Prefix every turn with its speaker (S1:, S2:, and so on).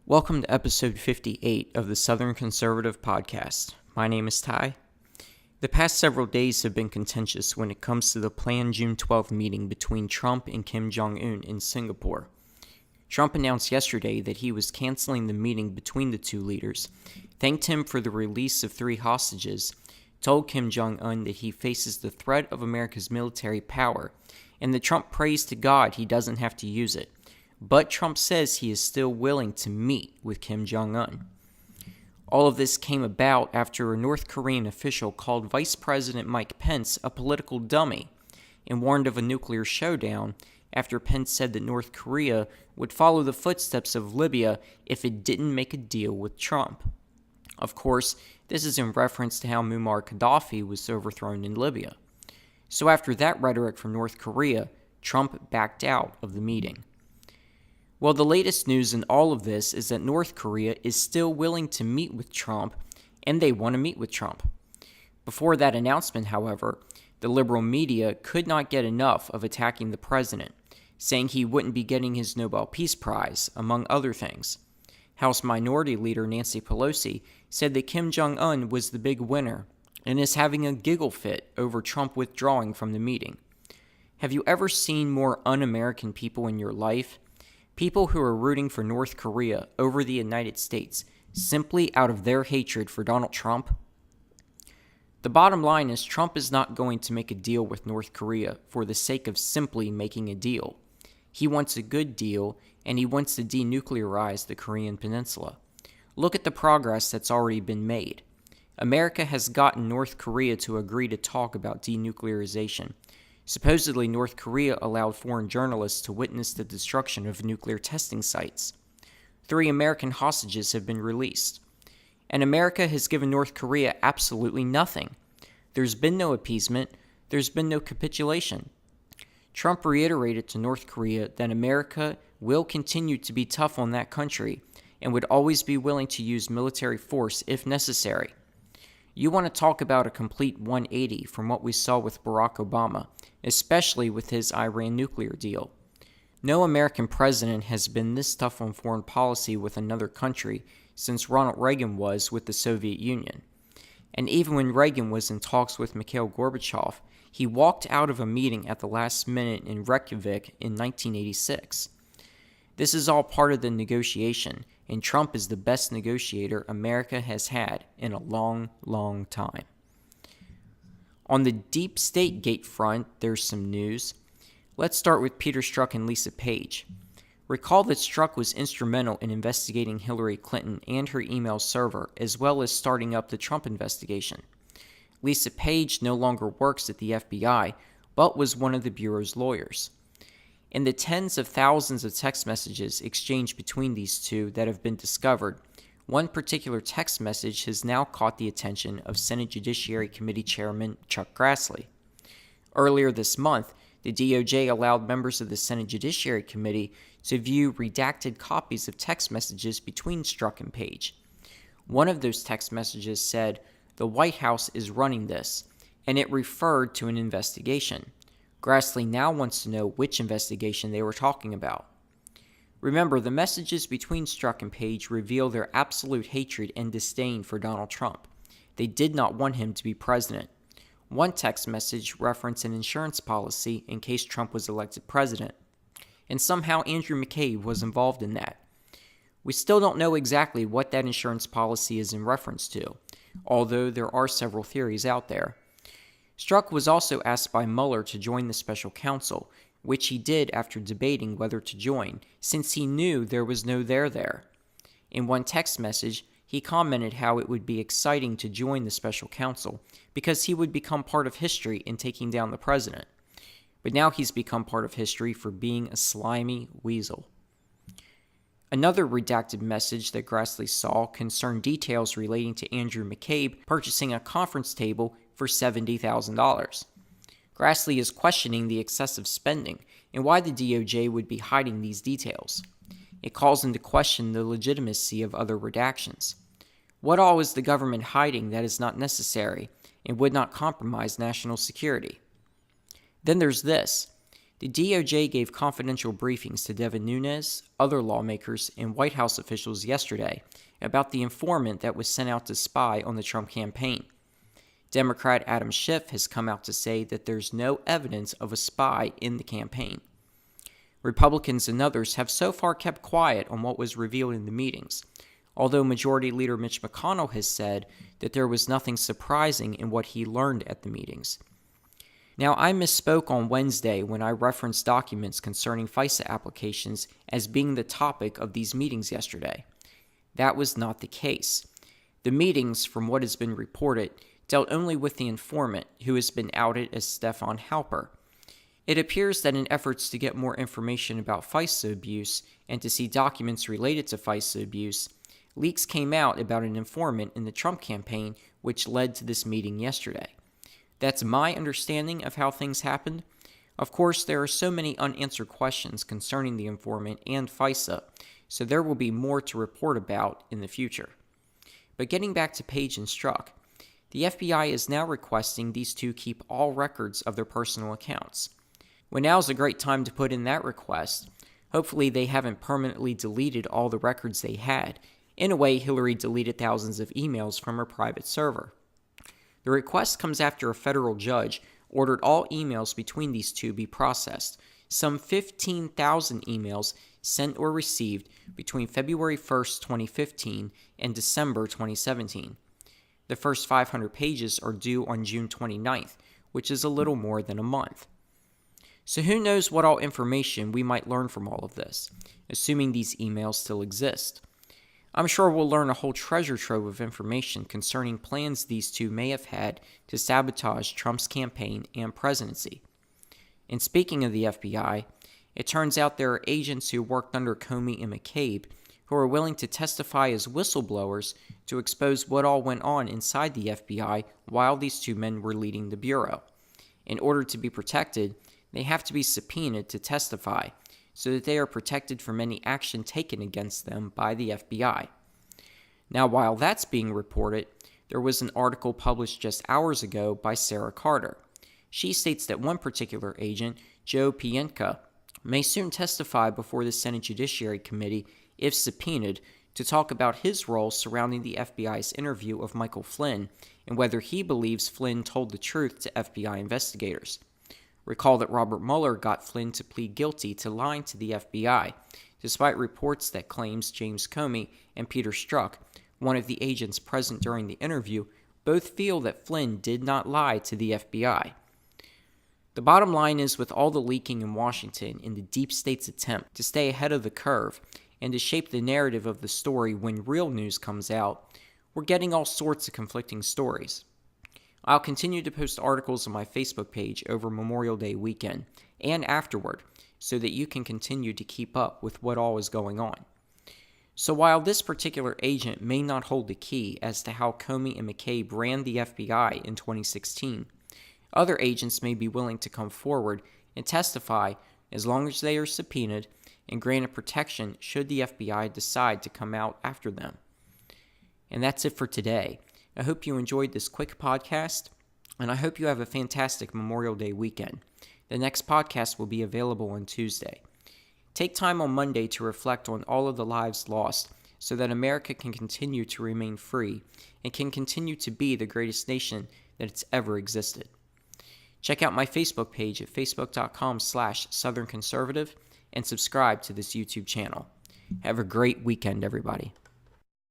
S1: Welcome to episode 58 of the Southern Conservative Podcast. My name is Ty. The past several days have been contentious when it comes to the planned June 12th meeting between Trump and Kim Jong-un in Singapore. Trump announced yesterday that he was canceling the meeting between the two leaders, thanked him for the release of 3 hostages, told Kim Jong-un that he faces the threat of America's military power, and that Trump prays to God he doesn't have to use it. But Trump says he is still willing to meet with Kim Jong-un. All of this came about after a North Korean official called Vice President Mike Pence a political dummy and warned of a nuclear showdown after Pence said that North Korea would follow the footsteps of Libya if it didn't make a deal with Trump. Of course, this is in reference to how Muammar Gaddafi was overthrown in Libya. So after that rhetoric from North Korea, Trump backed out of the meeting. Well, the latest news in all of this is that North Korea is still willing to meet with Trump, and they want to meet with Trump. Before that announcement, however, the liberal media could not get enough of attacking the president, saying he wouldn't be getting his Nobel Peace Prize, among other things. House Minority Leader Nancy Pelosi said that Kim Jong-un was the big winner and is having a giggle fit over Trump withdrawing from the meeting. Have you ever seen more un-American people in your life? People who are rooting for North Korea over the United States simply out of their hatred for Donald Trump? The bottom line is Trump is not going to make a deal with North Korea for the sake of simply making a deal. He wants a good deal, and he wants to denuclearize the Korean Peninsula. Look at the progress that's already been made. America has gotten North Korea to agree to talk about denuclearization. Supposedly, North Korea allowed foreign journalists to witness the destruction of nuclear testing sites. 3 American hostages have been released. And America has given North Korea absolutely nothing. There's been no appeasement. There's been no capitulation. Trump reiterated to North Korea that America will continue to be tough on that country and would always be willing to use military force if necessary. You want to talk about a complete 180 from what we saw with Barack Obama, especially with his Iran nuclear deal. No American president has been this tough on foreign policy with another country since Ronald Reagan was with the Soviet Union. And even when Reagan was in talks with Mikhail Gorbachev, he walked out of a meeting at the last minute in Reykjavik in 1986. This is all part of the negotiation, and Trump is the best negotiator America has had in a long, long time. On the deep state gate front, there's some news. Let's start with Peter Strzok and Lisa Page. Recall that Strzok was instrumental in investigating Hillary Clinton and her email server, as well as starting up the Trump investigation. Lisa Page no longer works at the FBI, but was one of the Bureau's lawyers. In the tens of thousands of text messages exchanged between these two that have been discovered, one particular text message has now caught the attention of Senate Judiciary Committee Chairman Chuck Grassley. Earlier this month, the DOJ allowed members of the Senate Judiciary Committee to view redacted copies of text messages between Strzok and Page. One of those text messages said, "The White House is running this," and it referred to an investigation. Grassley now wants to know which investigation they were talking about. Remember, the messages between Strzok and Page reveal their absolute hatred and disdain for Donald Trump. They did not want him to be president. One text message referenced an insurance policy in case Trump was elected president. And somehow Andrew McCabe was involved in that. We still don't know exactly what that insurance policy is in reference to, although there are several theories out there. Strzok was also asked by Mueller to join the special counsel, which he did after debating whether to join, since he knew there was no there. In one text message, he commented how it would be exciting to join the special counsel because he would become part of history in taking down the president. But now he's become part of history for being a slimy weasel. Another redacted message that Grassley saw concerned details relating to Andrew McCabe purchasing a conference table for $70,000. Grassley is questioning the excessive spending and why the DOJ would be hiding these details. It calls into question the legitimacy of other redactions. What all is the government hiding that is not necessary and would not compromise national security? Then there's this. The DOJ gave confidential briefings to Devin Nunes, other lawmakers, and White House officials yesterday about the informant that was sent out to spy on the Trump campaign. Democrat Adam Schiff has come out to say that there's no evidence of a spy in the campaign. Republicans and others have so far kept quiet on what was revealed in the meetings, although Majority Leader Mitch McConnell has said that there was nothing surprising in what he learned at the meetings. Now, I misspoke on Wednesday when I referenced documents concerning FISA applications as being the topic of these meetings yesterday. That was not the case. The meetings, from what has been reported, dealt only with the informant, who has been outed as Stefan Halper. It appears that in efforts to get more information about FISA abuse and to see documents related to FISA abuse, leaks came out about an informant in the Trump campaign, which led to this meeting yesterday. That's my understanding of how things happened. Of course, there are so many unanswered questions concerning the informant and FISA, so there will be more to report about in the future. But getting back to Page and Strzok, the FBI is now requesting these two keep all records of their personal accounts. Well, now's a great time to put in that request. Hopefully they haven't permanently deleted all the records they had. In a way, Hillary deleted thousands of emails from her private server. The request comes after a federal judge ordered all emails between these two be processed, some 15,000 emails sent or received between February 1st, 2015 and December 2017. The first 500 pages are due on June 29th, which is a little more than a month. So who knows what all information we might learn from all of this, assuming these emails still exist. I'm sure we'll learn a whole treasure trove of information concerning plans these two may have had to sabotage Trump's campaign and presidency. And speaking of the FBI, it turns out there are agents who worked under Comey and McCabe who are willing to testify as whistleblowers to expose what all went on inside the FBI while these two men were leading the Bureau. In order to be protected, they have to be subpoenaed to testify, so that they are protected from any action taken against them by the FBI. Now, while that's being reported, there was an article published just hours ago by Sarah Carter. She states that one particular agent, Joe Pientka, may soon testify before the Senate Judiciary Committee, if subpoenaed, to talk about his role surrounding the FBI's interview of Michael Flynn and whether he believes Flynn told the truth to FBI investigators. Recall that Robert Mueller got Flynn to plead guilty to lying to the FBI, despite reports that claims James Comey and Peter Strzok, one of the agents present during the interview, both feel that Flynn did not lie to the FBI. The bottom line is, with all the leaking in Washington and the deep state's attempt to stay ahead of the curve and to shape the narrative of the story when real news comes out, we're getting all sorts of conflicting stories. I'll continue to post articles on my Facebook page over Memorial Day weekend and afterward so that you can continue to keep up with what all is going on. So while this particular agent may not hold the key as to how Comey and McCabe ran the FBI in 2016, other agents may be willing to come forward and testify as long as they are subpoenaed and granted protection should the FBI decide to come out after them. And that's it for today. I hope you enjoyed this quick podcast, and I hope you have a fantastic Memorial Day weekend. The next podcast will be available on Tuesday. Take time on Monday to reflect on all of the lives lost so that America can continue to remain free and can continue to be the greatest nation that it's ever existed. Check out my Facebook page at facebook.com/Southern Conservative and subscribe to this YouTube channel. Have a great weekend, everybody.